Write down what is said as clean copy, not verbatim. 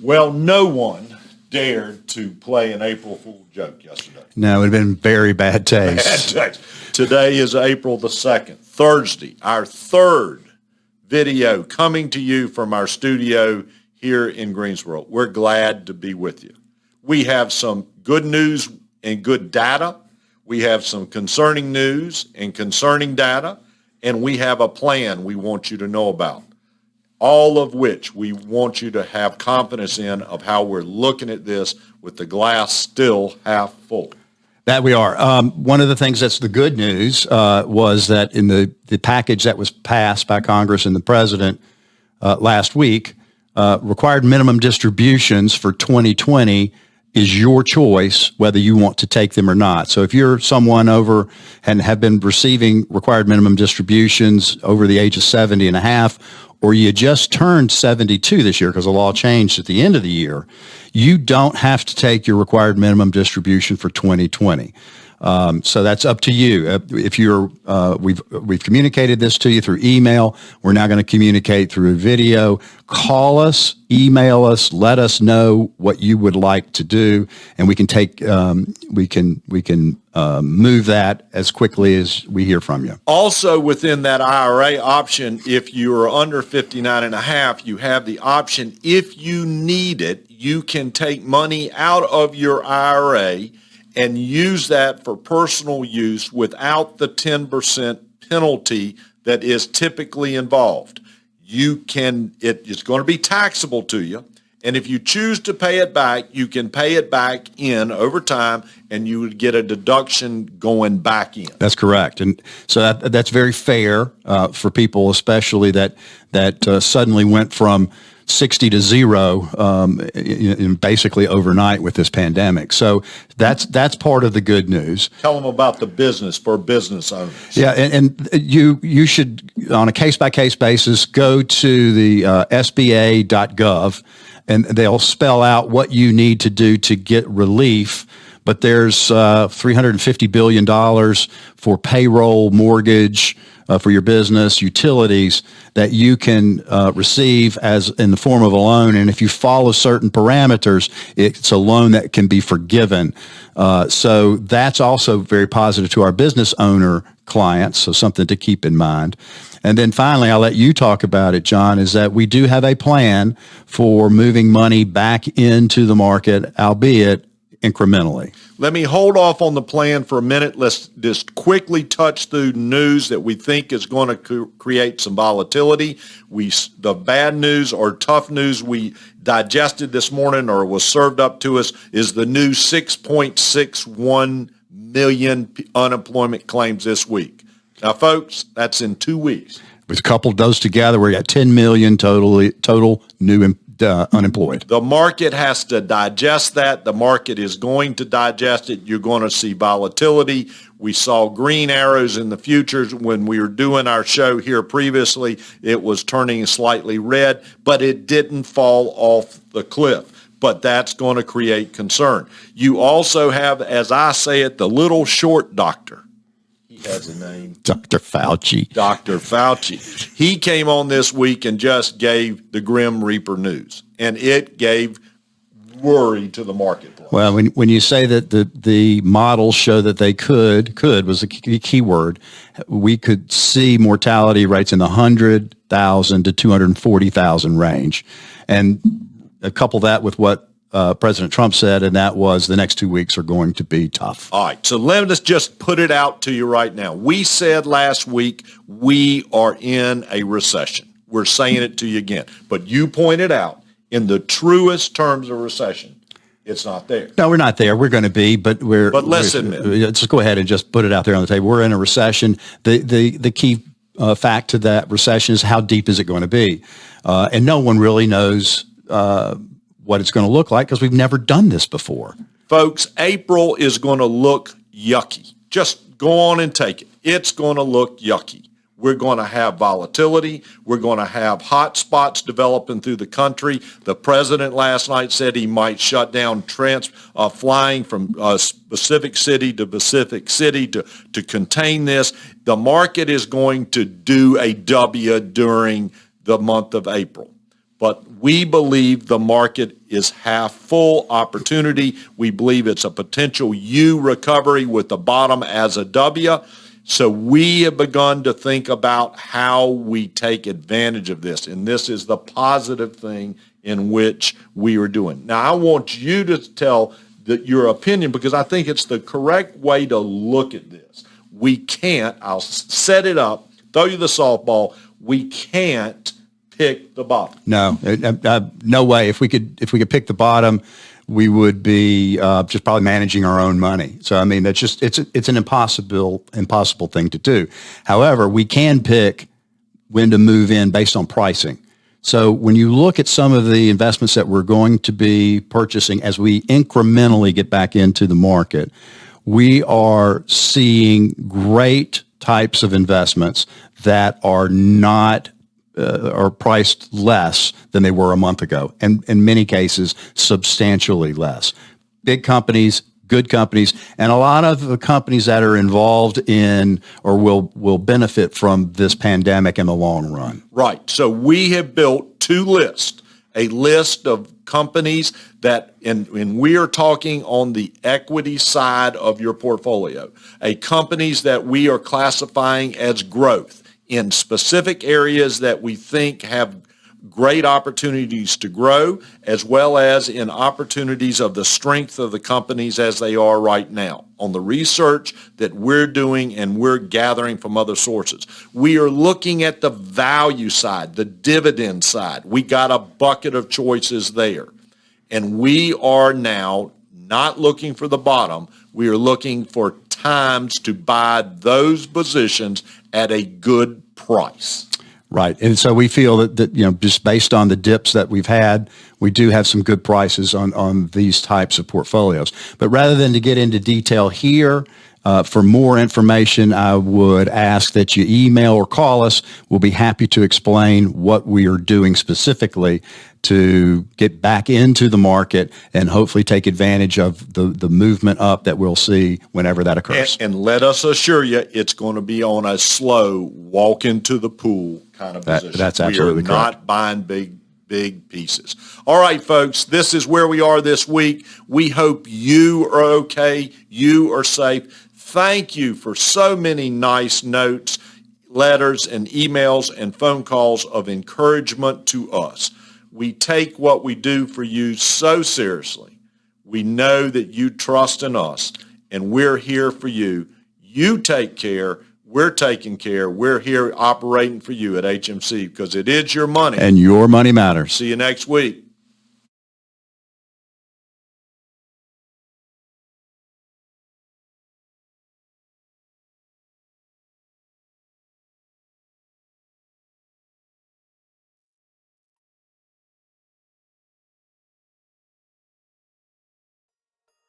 Well, no one dared to play an April Fool joke yesterday. No, it would have been very bad taste. Bad taste. Today is April the 2nd, Thursday, our third video coming to you from our studio here in Greensboro. We're glad to be with you. We have some good news and good data. We have some concerning news and concerning data, and we have a plan we want you to know about. All of which we want you to have confidence in of how we're looking at this with the glass still half full. That we are. One of the things that's the good news was that in the package that was passed by Congress and the president last week, required minimum distributions for 2020 is your choice whether you want to take them or not. So if you're someone over and have been receiving required minimum distributions over the age of 70 and a half, or you just turned 72 this year because the law changed at the end of the year, you don't have to take your required minimum distribution for 2020. So that's up to you. If you're, we've communicated this to you through email. We're now going to communicate through a video. Call us, email us, let us know what you would like to do, and we can take, we can move that as quickly as we hear from you. Also within that IRA option, if you are under 59 and a half, you have the option, if you need it, you can take money out of your IRA and use that for personal use without the 10% penalty that is typically involved. You can, it is going to be taxable to you. And if you choose to pay it back, you can pay it back in over time, and you would get a deduction going back in. That's correct. And so that's very fair for people, especially that suddenly went from 60 to 0 basically overnight with this pandemic. So that's part of the good news. Tell them about the business for business owners. Yeah, and you should, on a case-by-case basis, go to the SBA.gov, and they'll spell out what you need to do to get relief. But there's $350 billion for payroll, mortgage, for your business, utilities that you can receive as in the form of a loan. And if you follow certain parameters, it's a loan that can be forgiven. So that's also very positive to our business owner clients. So something to keep in mind. And then finally, I'll let you talk about it, John, is that we do have a plan for moving money back into the market, albeit incrementally. Let me hold off on the plan for a minute. Let's just quickly touch through news that we think is going to create some volatility. The bad news or tough news we digested this morning or was served up to us is the new 6.61 million unemployment claims this week. Now, folks, that's in 2 weeks. With a couple of those together, we're at 10 million total new unemployed. The market has to digest that. The market is going to digest it. You're going to see volatility. We saw green arrows in the futures when we were doing our show here previously. It was turning slightly red, but it didn't fall off the cliff. But that's going to create concern. You also have, as I say it, the little short doctor. Has a name. Dr. Fauci. Dr. Fauci. He came on this week and just gave the Grim Reaper news, and it gave worry to the marketplace. Well, when you say that the models show that they could was a key word, we could see mortality rates in the 100,000 to 240,000 range. And couple that with what President Trump said, and that was the next 2 weeks are going to be tough. All right, so let us just put it out to you right now. We said last week we are in a recession. We're saying it to you again. But you pointed out in the truest terms of recession, it's not there. No, we're not there. We're going to be, but let's admit. Let's go ahead and just put it out there on the table. We're in a recession. The key fact to that recession is how deep is it going to be? And no one really knows what it's going to look like because we've never done this before. Folks, April is going to look yucky. Just go on and take it. It's going to look yucky. We're going to have volatility. We're going to have hot spots developing through the country. The president last night said he might shut down flying from specific city to Pacific city to contain this. The market is going to do a W during the month of April. but we believe the market is half full opportunity. We believe it's a potential U recovery with the bottom as a W. So we have begun to think about how we take advantage of this, and this is the positive thing in which we are doing. Now, I want you to tell your opinion, because I think it's the correct way to look at this. We can't, I'll set it up, throw you the softball, we can't pick the bottom. No, no way. If we could pick the bottom, we would be just probably managing our own money. So I mean, that's just it's an impossible thing to do. However, we can pick when to move in based on pricing. So when you look at some of the investments that we're going to be purchasing as we incrementally get back into the market, we are seeing great types of investments that are not are priced less than they were a month ago, and in many cases, substantially less. Big companies, good companies, and a lot of the companies that are involved in or will benefit from this pandemic in the long run. Right. So we have built two lists, a list of companies that, and we are talking on the equity side of your portfolio, companies that we are classifying as growth in specific areas that we think have great opportunities to grow, as well as in opportunities of the strength of the companies as they are right now. On the research that we're doing and we're gathering from other sources, we are looking at the value side, the dividend side. We got a bucket of choices there. And we are now not looking for the bottom. We are looking for times to buy those positions at a good price. Right. And so we feel that just based on the dips that we've had, we do have some good prices on these types of portfolios. But rather than to get into detail here, for more information, I would ask that you email or call us. We'll be happy to explain what we are doing specifically to get back into the market and hopefully take advantage of the movement up that we'll see whenever that occurs. And let us assure you, it's going to be on a slow walk into the pool kind of position. That's absolutely correct. We are not buying big pieces. All right, folks, this is where we are this week. We hope you are okay, you are safe. Thank you for so many nice notes, letters, and emails and phone calls of encouragement to us. We take what we do for you so seriously. We know that you trust in us, and we're here for you. You take care. We're taking care. We're here operating for you at HMC because it is your money. And your money matters. See you next week.